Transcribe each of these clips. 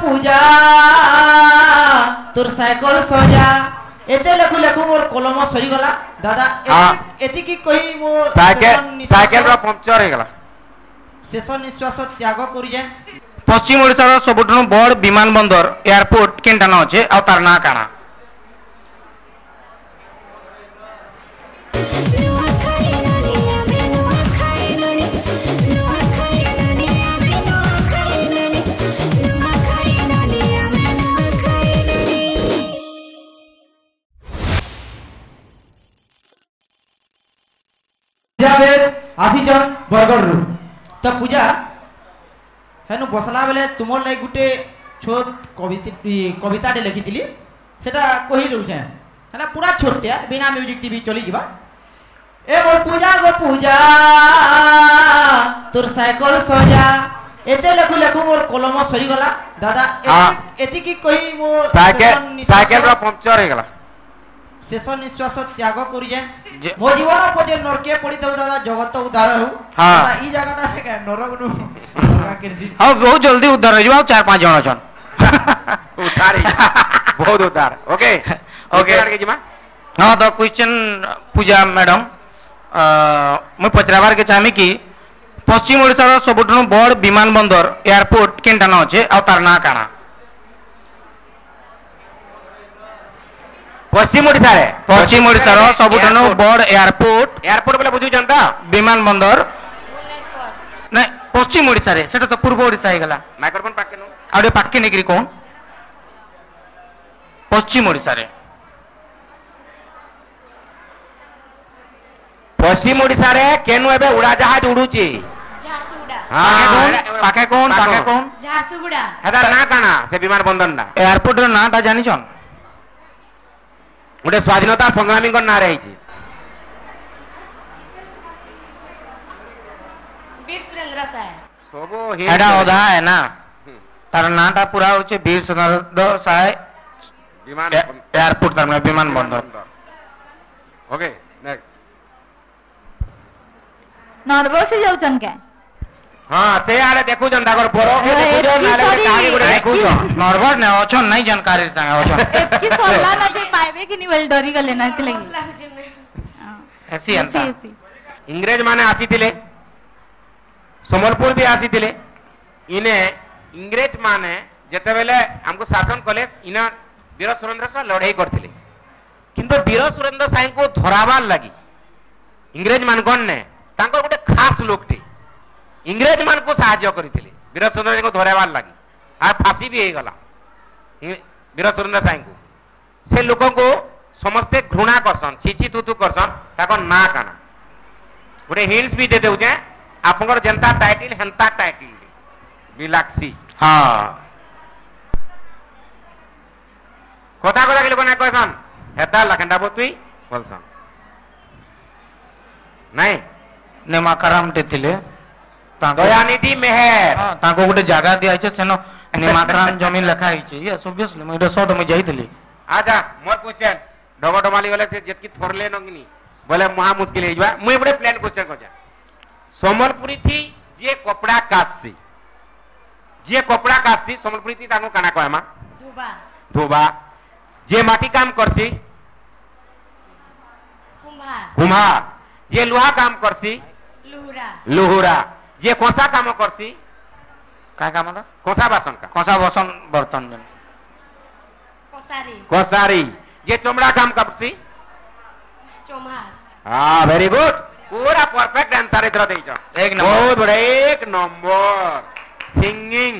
पूजा तोर साइकिल सजा एते लेखु लेखु मोर कलम सरी गला दादा एति की कही मो साइकिल रो पंक्चर हे गला शेष निश्वास त्याग करि जे पश्चिम ओडिसा रो सबुठनु बड़ विमान बंदर एयरपोर्ट केनटा न अछि आ तार ना काना आसीचन बरगढ़ रु तो पूजा हेनु बसला बेले तुमर लाग गुटे छोट कविता टे लिखिथिली सेटा कहि दउछे हैना पूरा छोटया बिना म्यूजिक टीवी चली जिबा ए मोर पूजा गो पूजा तोर साइकिल सजा एते लेखु लेखु मोर कलम सरी गला दादा एति की कही मो साइकिल रो पंक्चर हे गला शेष निश्वास त्याग करि जे मो जीवन पजे नरके पड़ी दउ दादा जगत उद्धार हो दादा ई जगहटा के नरक नु नरका करसी हां बहुत जल्दी उद्धार हो जाओ 4-5 जण छन उद्धार बहुत उद्धार ओके ओके जीमा हां तो क्वेश्चन पूजा मैडम मैं पचराबार के चाहमी कि पश्चिम ओडिसा रो सबुठनु बड़ विमान बंदर एयरपोर्ट केनटा न अछि आ तार ना काना पश्चिम ओडिसा रो सबुठनु बड़ एयरपोर्ट बोले बुझु जनता विमान बंदर नै पश्चिम ओडिसा रे सेटा तो पूर्व ओडिसा हे गला माइक्रोफोन पाके नो आडे पाके नेगरी कोन पश्चिम ओडिसा रे पश्चिम ओडिसा रे केनु एबे उड़ा जहाज उडुची झारसुगुड़ा पाके कोन झारसुगुड़ा हेदा ना काना से विमान बंदर ना एयरपोर्ट रो नाटा जानि छन गोटे स्वाधीनता संग्रामी को ना रही वीर सुरेंद्र साय सबो हेडा ओधा है ना तार नाटा पूरा होचे वीर सुरेंद्र साय विमान एयरपोर्ट तार में विमान बंदर ओके नेक्स्ट नर्वस हो जाउछन के हां से आरे देखु जन दागर परो के देखु जो नाले के कहानी गुडे देखु जो नर्वस ने ओछन नहीं जानकारी संगे ओछन की सोला ना जे पाइबे कि नहीं वेल डरी गले ना के लगी ऐसी अंता इंग्रेज माने आसी थिले समलपुर भी आसी थिले इने इंग्रेज माने जेते बेले हमको शासन कले इना वीर सुरेंद्र से लड़ाई करथिले किंतु वीर सुरेंद्र साई को धराबार लगी इंग्रेज मान कोन ने तांको गोटे खास लोकटी इंग्रेज मान को सहायता करथिले वीर सुरेंद्र को धराबार लगी आ फांसी भी हे गला वीर सुरेंद्र साई को से लोगों को समस्ते घृणा करसन छिछि तुतु करसन ताको ना काना गोटे हिल्स भी दे देउचे आपनकर जनता टाइटल हंता टाइटल बिलाक्सी हां कथा कथा के लोग ना कहसन हेता लखंडा बोतुई बोलसन नहीं नेमाकराम ते थिले दयानिधि मेहर हां ताको गोटे जगह दिया छै सेनो नेमाकराम जमीन लिखा छै ये ऑब्वियसली मैं शॉट में जाईतली आजा मोर क्वेश्चन डगडमाली वाले से जेतकी थोरले नंगनी बोले महा मुश्किल हे जबा मुई बड़े प्लान क्वेश्चन को जा समलपुरी थी जे कपड़ा काटसी समलपुरी थी ताको काना कहमा धोबा जे माटी काम करसी कुम्हार जे लोहा काम करसी लोहुरा जे कोसा काम करसी का काम था कोसा बासन बर्तन में कोसारी जे चमड़ा काम करसी हां वेरी गुड पूरा परफेक्ट आंसर इधर देइछ एक नंबर बहुत बड़ा एक नंबर सिंगिंग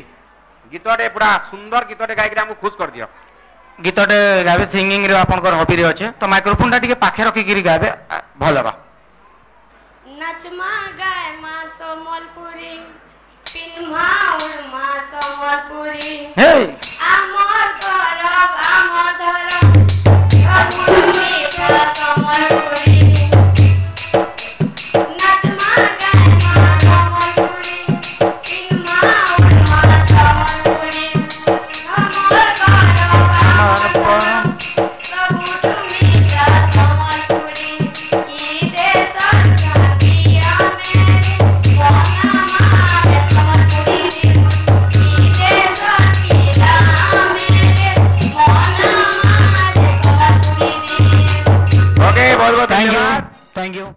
गीतटे पूरा सुंदर गीतटे गाय के हमको खुश कर दियो गीतटे गाबे सिंगिंग रे आपन कर हॉबी रे अछि तो माइक्रोफोन टा टिके पाखे रखि गिरी गाबे भलो बा नचमा गाय मा समलपुरी पिन्हा उर्मा समलपुरी हे आमर करब आमर धरब समलपुरी समलपुरी बहुत बहुत थैंक यू धन्यवाद। Thank you.